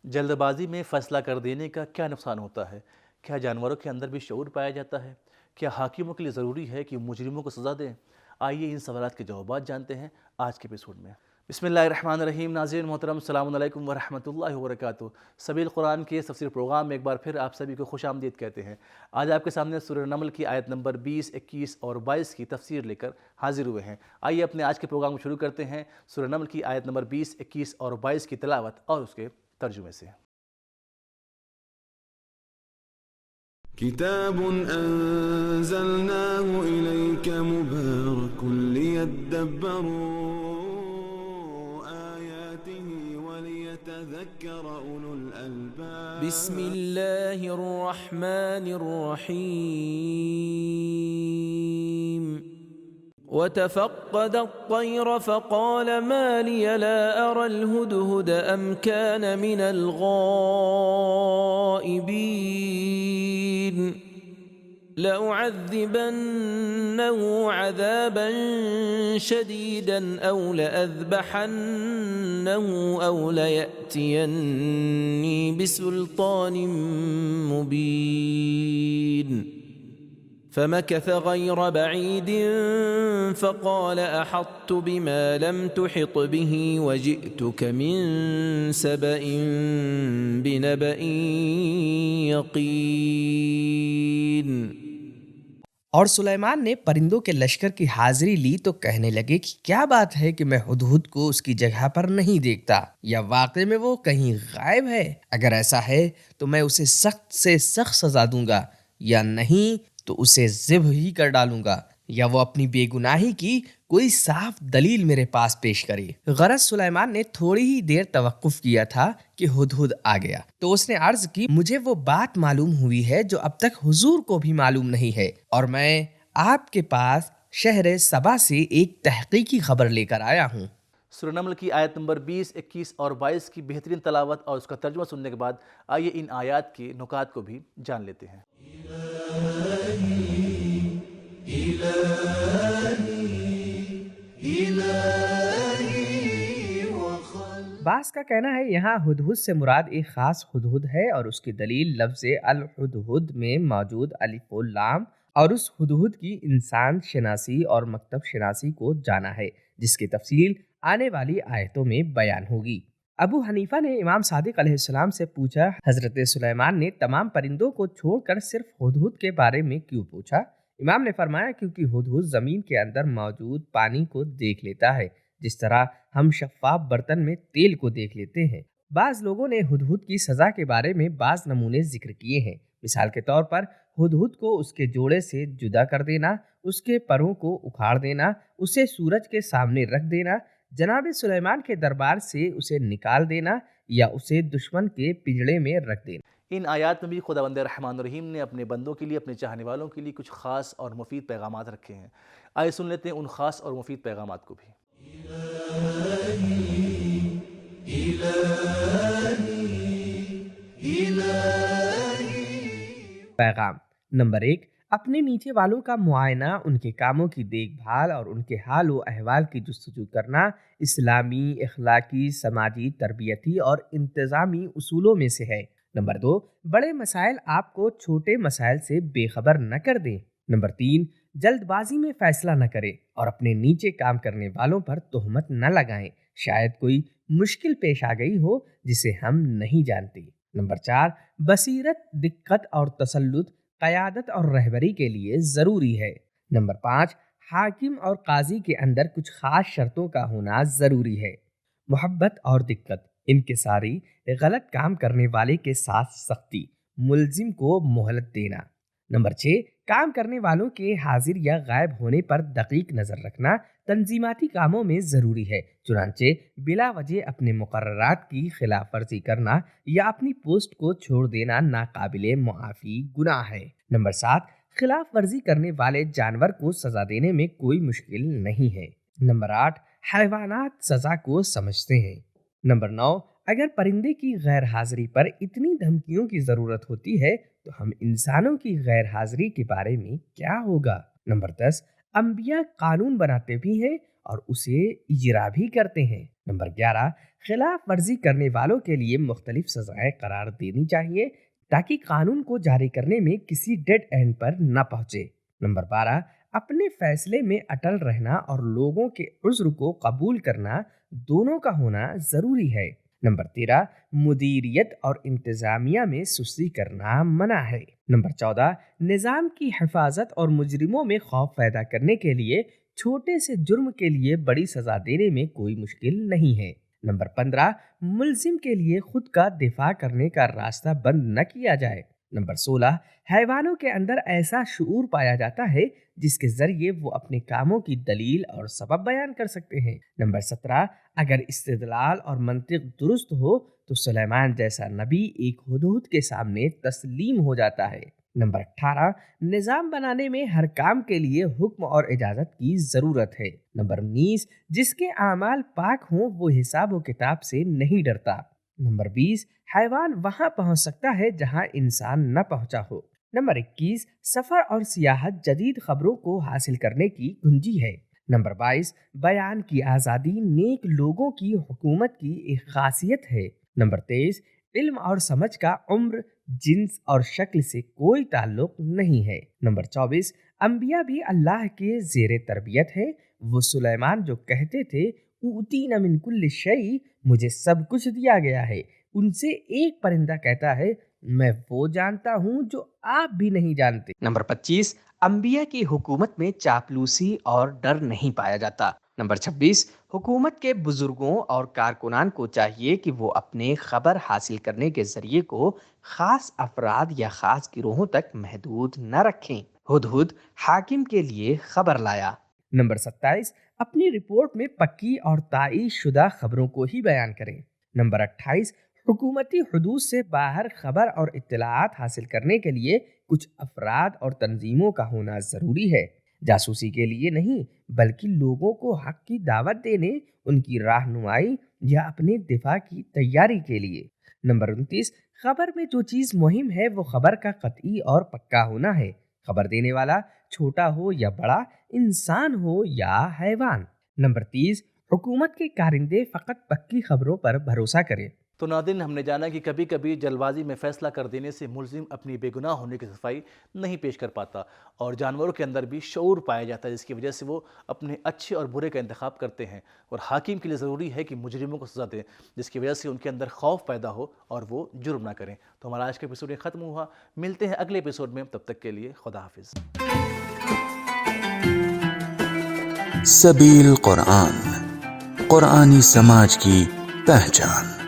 جلد بازی میں فیصلہ کر دینے کا کیا نقصان ہوتا ہے؟ کیا جانوروں کے اندر بھی شعور پایا جاتا ہے؟ کیا حاکموں کے لیے ضروری ہے کہ مجرموں کو سزا دیں؟ آئیے ان سوالات کے جوابات جانتے ہیں آج کے ایپیسوڈ میں۔ بسم اللہ الرحمن الرحیم۔ ناظرین محترم، السلام علیکم ورحمۃ اللہ وبرکاتہ۔ سبیل قرآن کے تفسیر پروگرام میں ایک بار پھر آپ سبھی کو خوش آمدید کہتے ہیں۔ آج آپ کے سامنے سورہ نمل کی آیت نمبر 20، 21 اور 22 کی تفسیر لے کر حاضر ہوئے ہیں۔ آئیے اپنے آج کے پروگرام کو شروع کرتے ہیں سورہ نمل کی آیت نمبر 20، 21 اور 22 کی تلاوت اور اس کے ترجمے سے۔ كتاب أنزلناه إليك مبارك ليدبروا آياته وليتذكر أولو الألباب بسم الله الرحمن الرحيم وتفقد الطير فقال ما لي لا أرى الهدهد أم كان من الغائبين لأعذبنه عذابا شديدا أو لأذبحنه أو ليأتيني بسلطان مبين فمكث غير بعيد فقال أحطت بما لم تحط به وجئتك من سبأ بنبأ يقين۔ اور سلیمان نے پرندوں کے لشکر کی حاضری لی تو کہنے لگے کہ کیا بات ہے کہ میں ہدہد کو اس کی جگہ پر نہیں دیکھتا، یا واقعے میں وہ کہیں غائب ہے؟ اگر ایسا ہے تو میں اسے سخت سے سخت سزا دوں گا، یا نہیں تو اسے ذبح ہی کر ڈالوں گا، یا وہ اپنی بے گناہی کی کوئی صاف دلیل میرے پاس پیش کرے۔ غرض سلیمان نے تھوڑی ہی دیر توقف کیا تھا کہ ہدہد آ گیا تو اس نے عرض کی، مجھے وہ بات معلوم ہوئی ہے جو اب تک حضور کو بھی معلوم نہیں ہے، اور میں آپ کے پاس شہر سبا سے ایک تحقیقی خبر لے کر آیا ہوں۔ سورہ نمل کی آیت نمبر 20، 21 اور 22 کی بہترین تلاوت اور اس کا ترجمہ سننے کے بعد آئیے ان آیات کے نکات کو بھی جان لیتے ہیں۔ بعض کا کہنا ہے یہاں ہدہد سے مراد ایک خاص ہدہد ہے، اور اس کی دلیل لفظ الہدہد میں موجود الف و لام اور اس ہدہد کی انسان شناسی اور مکتب شناسی کو جانا ہے، جس کی تفصیل آنے والی آیتوں میں بیان ہوگی۔ ابو حنیفہ نے امام صادق علیہ السلام سے پوچھا، حضرت سلیمان نے تمام پرندوں کو چھوڑ کر صرف ہدہد کے بارے میں کیوں پوچھا؟ امام نے فرمایا کیونکہ ہدہد زمین کے اندر موجود پانی کو دیکھ لیتا ہے، جس طرح ہم شفاف برتن میں تیل کو دیکھ لیتے ہیں۔ بعض لوگوں نے ہدہد کی سزا کے بارے میں بعض نمونے ذکر کیے ہیں۔ مثال کے طور پر ہدہد کو اس کے جوڑے سے جدا کر دینا، اس کے پروں کو اکھاڑ دینا، اسے سورج کے سامنے رکھ دینا، جناب سلیمان کے دربار سے اسے نکال دینا، یا اسے دشمن کے پنجڑے میں رکھ دینا۔ ان آیات میں بھی خداوند رحمان الرحیم نے اپنے بندوں کے لیے، اپنے چاہنے والوں کے لیے کچھ خاص اور مفید پیغامات رکھے ہیں۔ آئیے سن لیتے ہیں ان خاص اور مفید پیغامات کو بھی۔ پیغام نمبر 1، اپنے نیچے والوں کا معائنہ، ان کے کاموں کی دیکھ بھال اور ان کے حال و احوال کی جستجو کرنا اسلامی، اخلاقی، سماجی، تربیتی اور انتظامی اصولوں میں سے ہے۔ نمبر 2، بڑے مسائل آپ کو چھوٹے مسائل سے بے خبر نہ کر دیں۔ نمبر 3، جلد بازی میں فیصلہ نہ کریں اور اپنے نیچے کام کرنے والوں پر تہمت نہ لگائیں، شاید کوئی مشکل پیش آ گئی ہو جسے ہم نہیں جانتے۔ نمبر 4، بصیرت، دقت اور تسلط قیادت اور رہبری کے لیے ضروری ہے۔ نمبر 5، حاکم اور قاضی کے اندر کچھ خاص شرطوں کا ہونا ضروری ہے۔ محبت اور دقت، انکساری، غلط کام کرنے والے کے ساتھ سختی، ملزم کو مہلت دینا۔ نمبر 6، کام کرنے والوں کے حاضر یا غائب ہونے پر دقیق نظر رکھنا تنظیماتی کاموں میں ضروری ہے، چنانچہ بلا وجہ اپنے مقررات کی خلاف ورزی کرنا یا اپنی پوسٹ کو چھوڑ دینا ناقابل معافی گناہ ہے۔ نمبر 7، خلاف ورزی کرنے والے جانور کو سزا دینے میں کوئی مشکل نہیں ہے۔ نمبر 8، حیوانات سزا کو سمجھتے ہیں۔ نمبر 9، اگر پرندے کی غیر حاضری پر اتنی دھمکیوں کی ضرورت ہوتی ہے تو ہم انسانوں کی غیر حاضری کے بارے میں کیا ہوگا؟ نمبر 10، انبیاء قانون بناتے بھی ہیں اور اسے اجرا بھی کرتے ہیں۔ نمبر 11، خلاف ورزی کرنے والوں کے لیے مختلف سزائیں قرار دینی چاہیے تاکہ قانون کو جاری کرنے میں کسی ڈیڈ اینڈ پر نہ پہنچے۔ نمبر 12، اپنے فیصلے میں اٹل رہنا اور لوگوں کے عذر کو قبول کرنا دونوں کا ہونا ضروری ہے۔ نمبر 13، مدیریت اور انتظامیہ میں سستی کرنا منع ہے۔ نمبر 14، نظام کی حفاظت اور مجرموں میں خوف پیدا کرنے کے لیے چھوٹے سے جرم کے لیے بڑی سزا دینے میں کوئی مشکل نہیں ہے۔ نمبر 15، ملزم کے لیے خود کا دفاع کرنے کا راستہ بند نہ کیا جائے۔ نمبر 16، حیوانوں کے اندر ایسا شعور پایا جاتا ہے جس کے ذریعے وہ اپنے کاموں کی دلیل اور سبب بیان کر سکتے ہیں۔ نمبر 17، اگر استدلال اور منطق درست ہو تو سلیمان جیسا نبی ایک ہدہد کے سامنے تسلیم ہو جاتا ہے۔ نمبر 18، نظام بنانے میں ہر کام کے لیے حکم اور اجازت کی ضرورت ہے۔ نمبر 19، جس کے اعمال پاک ہوں وہ حساب و کتاب سے نہیں ڈرتا۔ نمبر 20، حیوان وہاں پہنچ سکتا ہے جہاں انسان نہ پہنچا ہو۔ نمبر 21، سفر اور سیاحت جدید خبروں کو حاصل کرنے کی کنجی ہے۔ نمبر 22، بیان کی آزادی نیک لوگوں کی حکومت کی ایک خاصیت ہے۔ نمبر 23، علم اور سمجھ کا عمر، جنس اور شکل سے کوئی تعلق نہیں ہے۔ نمبر 24، انبیاء بھی اللہ کے زیر تربیت ہیں۔ وہ سلیمان جو کہتے تھے اوتینا من کل شیء، مجھے سب کچھ دیا گیا ہے، ان سے ایک پرندہ کہتا ہے میں وہ جانتا ہوں جو آپ بھی نہیں جانتے۔ نمبر 25، انبیاء کی حکومت میں چاپلوسی اور ڈر نہیں پایا جاتا۔ نمبر 26، حکومت کے بزرگوں اور کارکنان کو چاہیے کہ وہ اپنے خبر حاصل کرنے کے ذریعے کو خاص افراد یا خاص گروہوں تک محدود نہ رکھیں۔ ہدہد حاکم کے لیے خبر لایا۔ نمبر 27، اپنی رپورٹ میں پکی اور تائید شدہ خبروں کو ہی بیان کریں۔ نمبر 28، حکومتی حدود سے باہر خبر اور اطلاعات حاصل کرنے کے لیے کچھ افراد اور تنظیموں کا ہونا ضروری ہے، جاسوسی کے لیے نہیں بلکہ لوگوں کو حق کی دعوت دینے، ان کی رہنمائی یا اپنے دفاع کی تیاری کے لیے۔ نمبر 29، خبر میں جو چیز مہم ہے وہ خبر کا قطعی اور پکا ہونا ہے، خبر دینے والا چھوٹا ہو یا بڑا، انسان ہو یا حیوان۔ نمبر 30، حکومت کے کارندے فقط پکی خبروں پر بھروسہ کریں۔ تو ناظرین، ہم نے جانا کہ کبھی کبھی جلد بازی میں فیصلہ کر دینے سے ملزم اپنی بے گناہ ہونے کی صفائی نہیں پیش کر پاتا، اور جانوروں کے اندر بھی شعور پایا جاتا ہے جس کی وجہ سے وہ اپنے اچھے اور برے کا انتخاب کرتے ہیں، اور حاکم کے لیے ضروری ہے کہ مجرموں کو سزا دیں جس کی وجہ سے ان کے اندر خوف پیدا ہو اور وہ جرم نہ کریں۔ تو ہمارا آج کا ایپیسوڈ ختم ہوا، ملتے ہیں اگلے ایپیسوڈ میں، تب تک کے لیے خدا حافظ۔ سبیل قرآن، قرآنی سماج کی پہچان۔